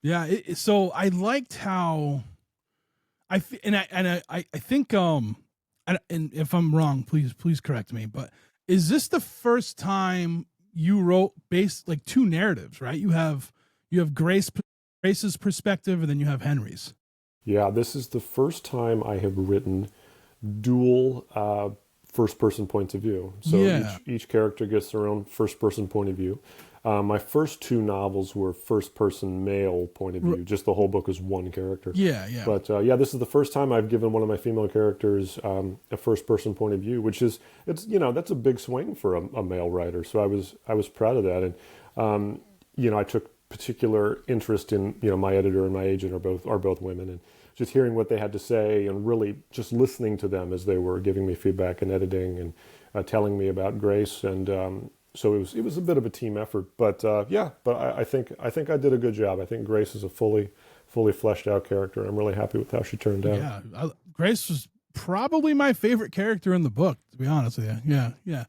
Yeah, so I liked how I think and if I'm wrong, please correct me. But is this the first time you wrote based like two narratives? Right, you have Grace's perspective, and then you have Henry's. Yeah, this is the first time I have written dual first person points of view. So Yeah, each character gets their own first person point of view. My first two novels were first person male point of r- view. Just the whole book is one character. yeah. But yeah, this is the first time I've given one of my female characters a first person point of view, which is it's that's a big swing for a male writer. So I was proud of that, and I took particular interest in my editor and my agent are both women, and just hearing what they had to say and really just listening to them as they were giving me feedback and editing and telling me about Grace. And so it was a bit of a team effort, but yeah, but I think I did a good job. I think Grace is a fully fleshed out character. I'm really happy with how she turned out. Yeah, Grace was probably my favorite character in the book, to be honest with you. Yeah, yeah.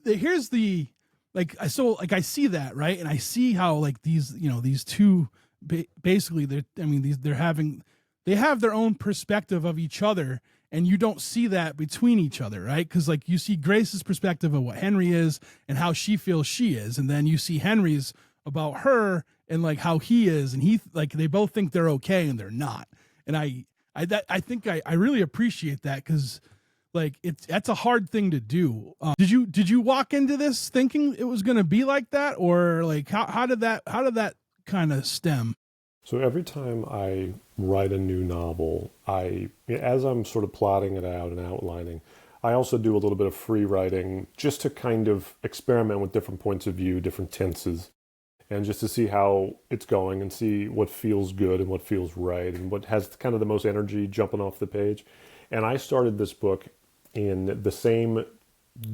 Here's the like I see that, right, and I see how like these two basically they have their own perspective of each other, and you don't see that between each other, right? Because like you see Grace's perspective of what Henry is and how she feels she is, and then you see Henry's about her and like how he is, and he like they both think they're okay and they're not. And I think I really appreciate that because like that's a hard thing to do. Did you walk into this thinking it was going to be like that, or like how did that kind of stem? So every time I write a new novel, as I'm sort of plotting it out and outlining, I also do a little bit of free writing just to kind of experiment with different points of view, different tenses, and just to see how it's going and see what feels good and what feels right and what has kind of the most energy jumping off the page. And I started this book in the same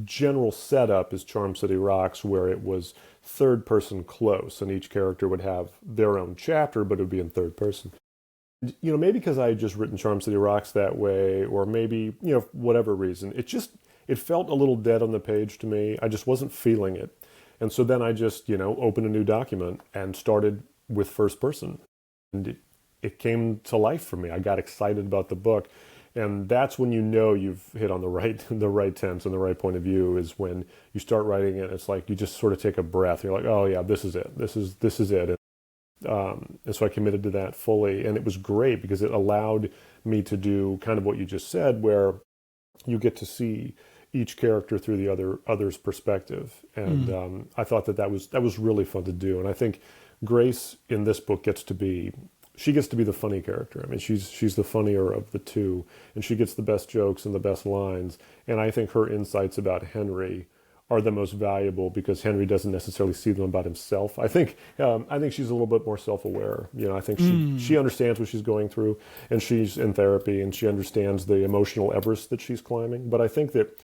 general setup as Charm City Rocks, where it was third person close, and each character would have their own chapter, but it would be in third person. Maybe because I had just written Charm City Rocks that way, or maybe, whatever reason, it felt a little dead on the page to me. I just wasn't feeling it. And so then I just, opened a new document and started with first person. And it came to life for me. I got excited about the book. And that's when you've hit on the right the right tense and the right point of view, is when you start writing it. It's like you just sort of take a breath. You're like, oh yeah, this is it. This is it. And so I committed to that fully, and it was great because it allowed me to do kind of what you just said, where you get to see each character through the other's perspective. And Mm. I thought that was really fun to do. And I think Grace in this book she gets to be the funny character. I mean, she's the funnier of the two, and she gets the best jokes and the best lines. And I think her insights about Henry are the most valuable because Henry doesn't necessarily see them about himself. I think she's a little bit more self-aware. I think she Mm. understands what she's going through, and she's in therapy, and she understands the emotional Everest that she's climbing. But I think that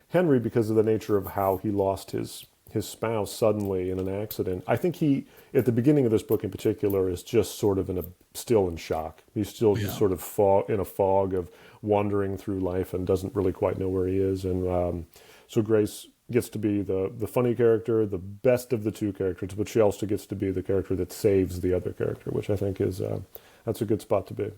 Henry, because of the nature of how he lost his spouse suddenly in an accident, I think he, at the beginning of this book in particular, is just sort of still in shock. He's still just Yeah. sort of in a fog of wandering through life and doesn't really quite know where he is. And so Grace gets to be the funny character, the best of the two characters, but she also gets to be the character that saves the other character, which I think is that's a good spot to be.